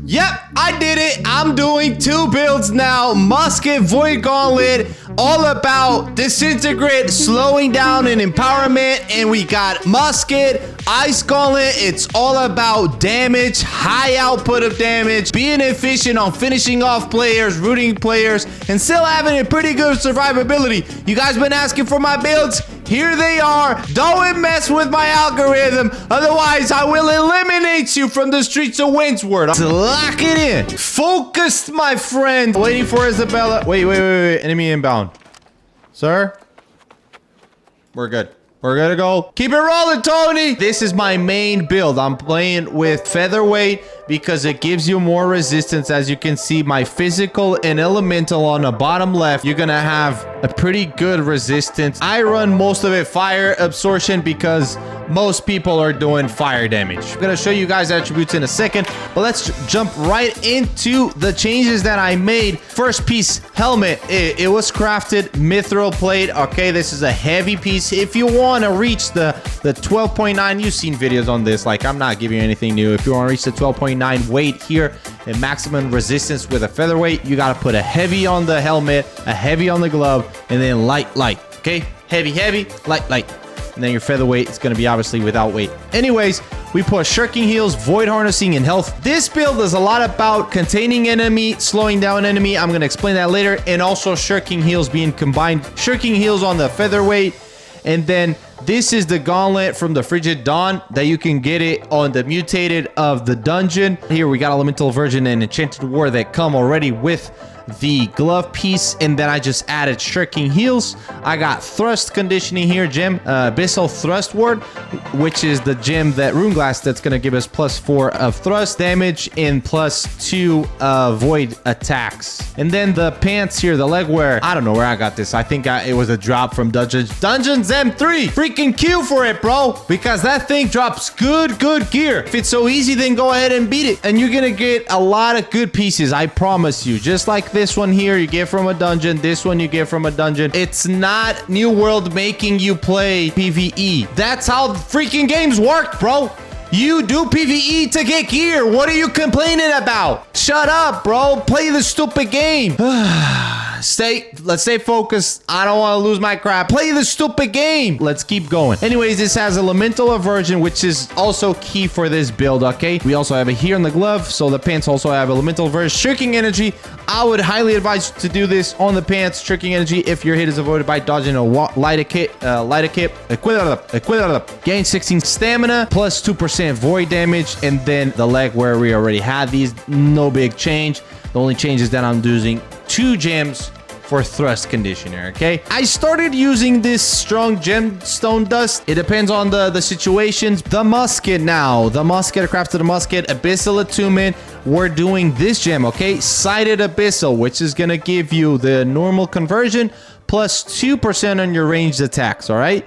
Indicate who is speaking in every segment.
Speaker 1: Yep, I did it. I'm doing 2 builds now. Musket, Void Gauntlet, all about disintegrate, slowing down, and empowerment. And we got Musket, Ice Gauntlet. It's all about damage, high output of damage, being efficient on finishing off players, rooting players, and still having a pretty good survivability. You guys been asking for my builds? Here they are. Don't mess with my algorithm. Otherwise, I will eliminate you from the streets of Windsward. Let's lock it in. Focused, my friend. Waiting for Isabella. Wait. Enemy inbound. Sir? We're good. We're gonna go. Keep it rolling, Tony. This is my main build. I'm playing with featherweight because it gives you more resistance. As you can see, my physical and elemental on the bottom left, you're gonna have a pretty good resistance. I run most of it fire absorption because most people are doing fire damage. I'm gonna show you guys attributes in a second, but let's jump right into the changes that I made. First piece, helmet. It was crafted mithril plate. Okay, this is a heavy piece. If you want to reach the 12.9, you've seen videos on this, like I'm not giving you anything new. If you want to reach the 12.9 weight here and maximum resistance with a featherweight, you got to put a heavy on the helmet, a heavy on the glove, and then light. Okay, heavy, light. And then your featherweight is going to be obviously without weight. Anyways, we put shirking heals, void harnessing, and health. This build is a lot about containing enemy, slowing down enemy. I'm going to explain that later. And also shirking heals being combined. Shirking heals on the featherweight. And then this is the gauntlet from the Frigid Dawn that you can get it on the mutated of the dungeon. Here we got Elemental Virgin and Enchanted War that come already with the glove piece, and then I just added shirking heals. I got thrust conditioning here, gem, abyssal thrust ward, which is the gem that rune glass that's gonna give us +4 of thrust damage and +2 void attacks. And then the pants here, the leg wear, I don't know where I got this. I think it was a drop from Dungeons M3. Freaking queue for it, bro, because that thing drops good gear. If it's so easy, then go ahead and beat it, and you're gonna get a lot of good pieces, I promise you. Just like this one here, you get from a dungeon. This one you get from a dungeon. It's not New World making you play PvE. That's how freaking games work, bro. You do PvE to get gear. What are you complaining about? Shut up, bro. Play the stupid game. Let's stay focused. I don't want to lose my crap. Play the stupid game. Let's keep going. Anyways, this has elemental aversion, which is also key for this build, okay? We also have it here on the glove, so the pants also have elemental aversion. Shirking energy. I would highly advise you to do this on the pants. Shirking energy if your hit is avoided by dodging a light kit. Gain 16 stamina plus 2% void damage, and then the leg where we already had these. No big change. The only change is that I'm using 2 gems for thrust conditioner, okay? I started using this strong gemstone dust. It depends on the situations. The musket now. The musket, crafted a musket, abyssal attunement. We're doing this gem, okay? Sighted abyssal, which is gonna give you the normal conversion plus 2% on your ranged attacks, all right?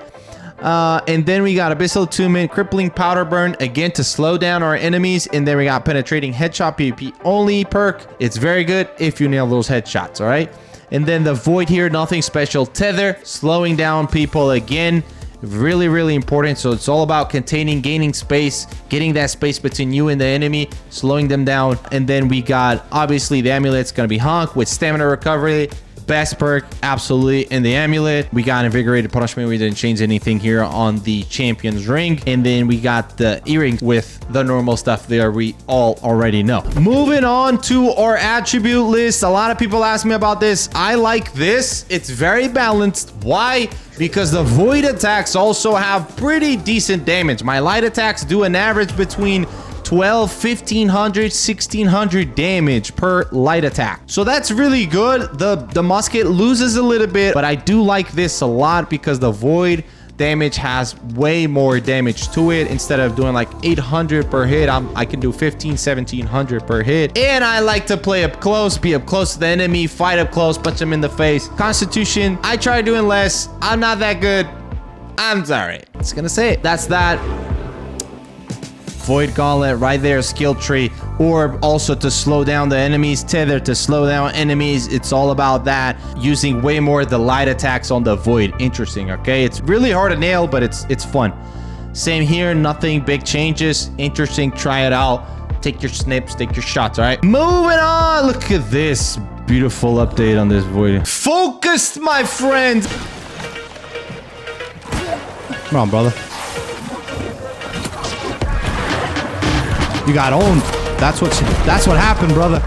Speaker 1: And then we got abyssal attunement, crippling powder burn, again to slow down our enemies. And then we got penetrating headshot, PvP only perk. It's very good if you nail those headshots, all right? And then the void here, nothing special. Tether, slowing down people again. Really important. So it's all about containing, gaining space, getting that space between you and the enemy, slowing them down. And then we got obviously the amulet's gonna be honk with stamina recovery. Best perk, absolutely, in the amulet. We got invigorated punishment. We didn't change anything here on the champion's ring. And then we got the earring with the normal stuff there we all already know. Moving on to our attribute list. A lot of people ask me about this. I like this. It's very balanced. Why? Because the void attacks also have pretty decent damage. My light attacks do an average between 12, 1500, 1600 damage per light attack. So that's really good. The musket loses a little bit, but I do like this a lot because the void damage has way more damage to it. Instead of doing like 800 per hit, I can do 1700 per hit. And I like to play up close, be up close to the enemy, fight up close, punch them in the face. Constitution, I try doing less. I'm not that good. I'm sorry. Just gonna say it. That's that. Void Gauntlet right there, skill tree. Orb also to slow down the enemies. Tether to slow down enemies. It's all about that. Using way more of the light attacks on the void. Interesting, okay? It's really hard to nail, but it's fun. Same here, nothing big changes. Interesting, try it out. take your snips, take your shots, all right? Moving on. Look at this beautiful update on this void. Focused, my friend. Come on, brother. You got owned. That's what happened, brother.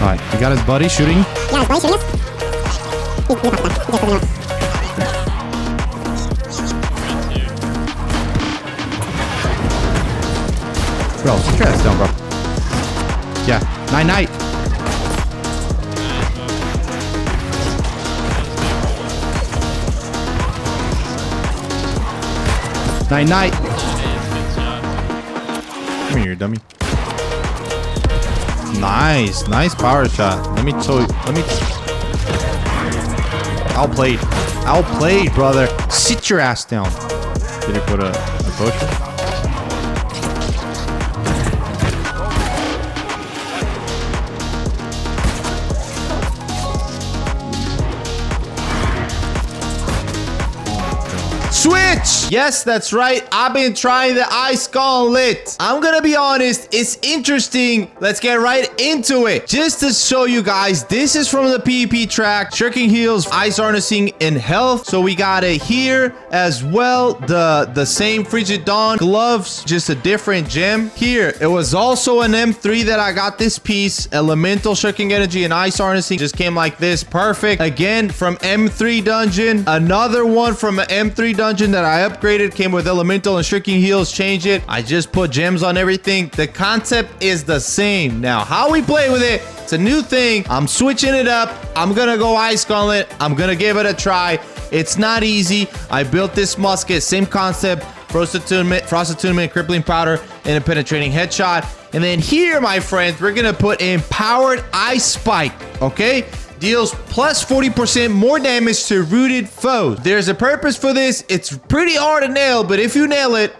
Speaker 1: All right, he got his buddy shooting.
Speaker 2: Yeah, his buddy shooting us.
Speaker 1: Bro, sit your ass down, bro. Yeah, night. Night. Come here, dummy. Nice power shot. Let me show you. Outplayed, brother. Sit your ass down. Did he put a potion? Switch! Yes, that's right. I've been trying the Ice Gauntlet. I'm gonna be honest, it's interesting. Let's get right into it. Just to show you guys, this is from the PvP track. Shirking Heels, Ice Harnessing, and Health. So we got it here as well. The same Frigid Dawn gloves, just a different gem. Here, it was also an M3 that I got this piece. Elemental, Shirking Energy, and Ice Harnessing just came like this. Perfect. Again, from M3 dungeon. Another one from an M3 dungeon that I upgraded, came with Elemental and Shrinking Heels. Change it. I just put gems on everything. The concept is the same. Now, how we play with it, it's a new thing. I'm switching it up. I'm gonna go Ice Gauntlet. I'm gonna give it a try. It's not easy. I built this musket, same concept. Frost Attunement, Crippling Powder, and a Penetrating Headshot. And then here, my friends, we're gonna put Empowered Ice Spike, okay? Deals plus 40% more damage to rooted foes. There's a purpose for this. It's pretty hard to nail, but if you nail it,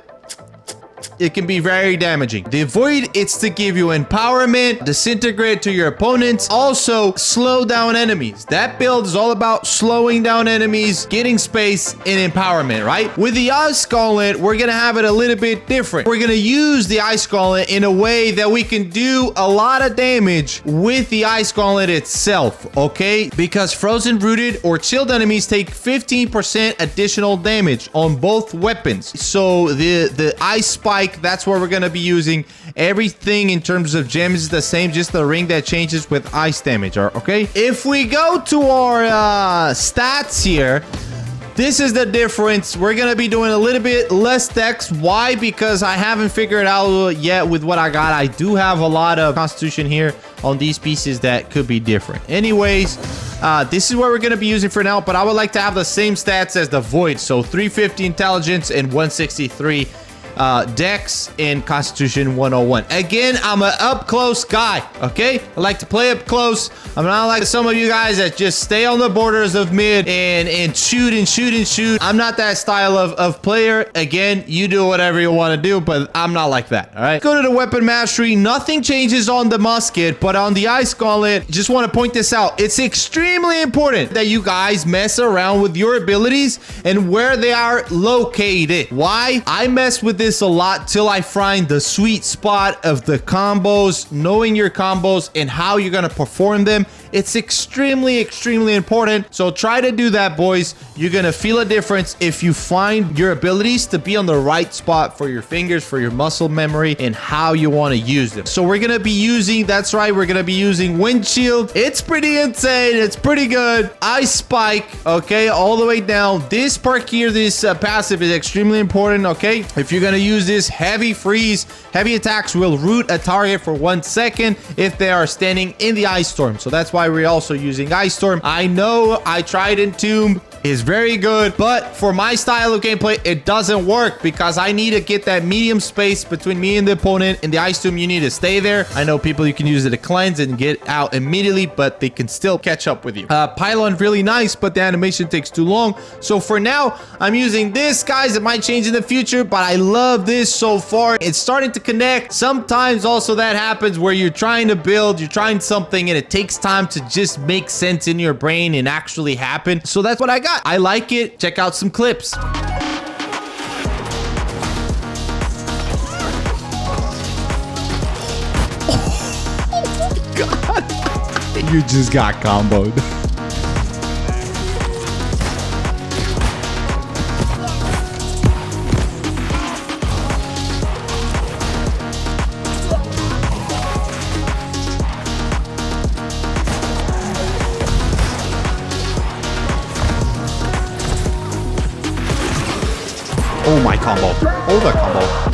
Speaker 1: it can be very damaging. The Void, it's to give you empowerment, disintegrate to your opponents, also slow down enemies. That build is all about slowing down enemies, getting space, and empowerment, right? With the Ice Gauntlet, we're gonna have it a little bit different. We're gonna use the Ice Gauntlet in a way that we can do a lot of damage with the Ice Gauntlet itself, okay? Because frozen, rooted, or chilled enemies take 15% additional damage on both weapons. So the Ice Spike, that's what we're gonna be using. Everything in terms of gems is the same, just the ring that changes with ice damage, okay? If we go to our stats here, this is the difference. We're gonna be doing a little bit less dex. Why? Because I haven't figured out yet with what I got. I do have a lot of constitution here on these pieces that could be different. Anyways, this is what we're gonna be using for now, but I would like to have the same stats as the Void. So 350 intelligence and 163 Dex and Constitution 101. Again, I'm an up close guy, okay? I like to play up close. I'm not like some of you guys that just stay on the borders of mid and shoot and shoot and shoot. I'm not that style of player. Again, you do whatever you want to do, but I'm not like that, all right? Go to the weapon mastery. Nothing changes on the musket, but on the Ice Gauntlet, just want to point this out. It's extremely important that you guys mess around with your abilities and where they are located. Why? I mess with this a lot till I find the sweet spot of the combos, knowing your combos and how you're gonna perform them. It's extremely important. So try to do that, boys. You're gonna feel a difference if you find your abilities to be on the right spot for your fingers, for your muscle memory, and how you want to use them. So we're gonna be using, that's right, we're gonna be using Windshield. It's pretty insane. It's pretty good. Ice Spike, okay, all the way down. This perk here, this passive is extremely important, okay? If you're gonna use this, Heavy Freeze. Heavy attacks will root a target for 1 second if they are standing in the Ice Storm. So that's why we're also using Ice Storm. I know I tried Entomb. Is very good, but for my style of gameplay, it doesn't work because I need to get that medium space between me and the opponent. In the Ice Tomb, you need to stay there. I know people, you can use it to cleanse and get out immediately, but they can still catch up with you. Pylon, really nice, but the animation takes too long. So for now, I'm using this, guys. It might change in the future, but I love this so far. It's starting to connect. Sometimes also that happens where you're trying to build, you're trying something, and it takes time to just make sense in your brain and actually happen. So that's what I got. I like it. Check out some clips. You just got comboed. Oh, my combo. Oh, the combo.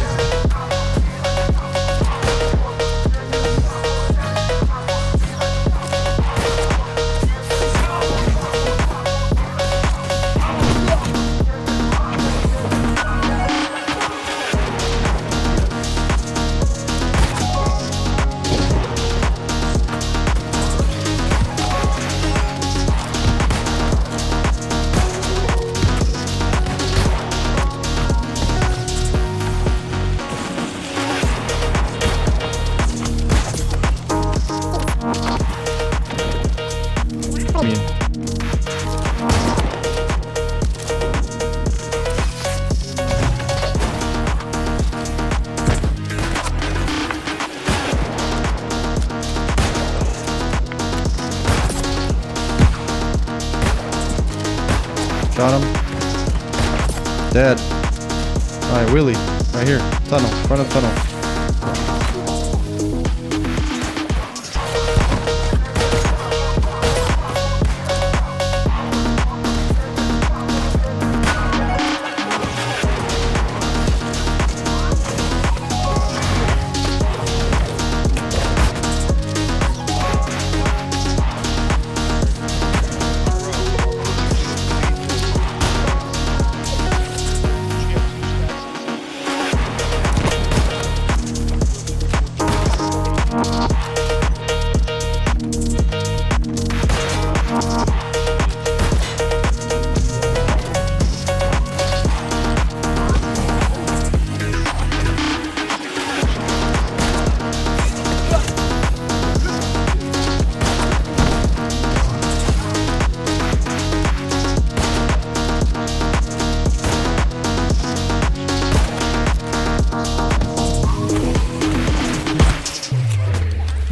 Speaker 1: Got him. Dead. Alright, Willie. Right here. Tunnel. Front of tunnel.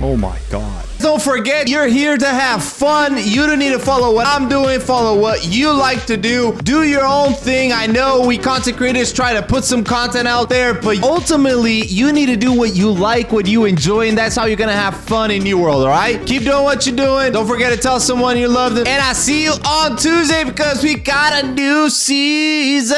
Speaker 1: Oh my God. Don't forget, you're here to have fun. You don't need to follow what I'm doing. Follow what you like to do. Do your own thing. I know we content creators try to put some content out there, but ultimately, you need to do what you like, what you enjoy, and that's how you're gonna have fun in your world, all right? Keep doing what you're doing. Don't forget to tell someone you love them. And I see you on Tuesday because we got a new season.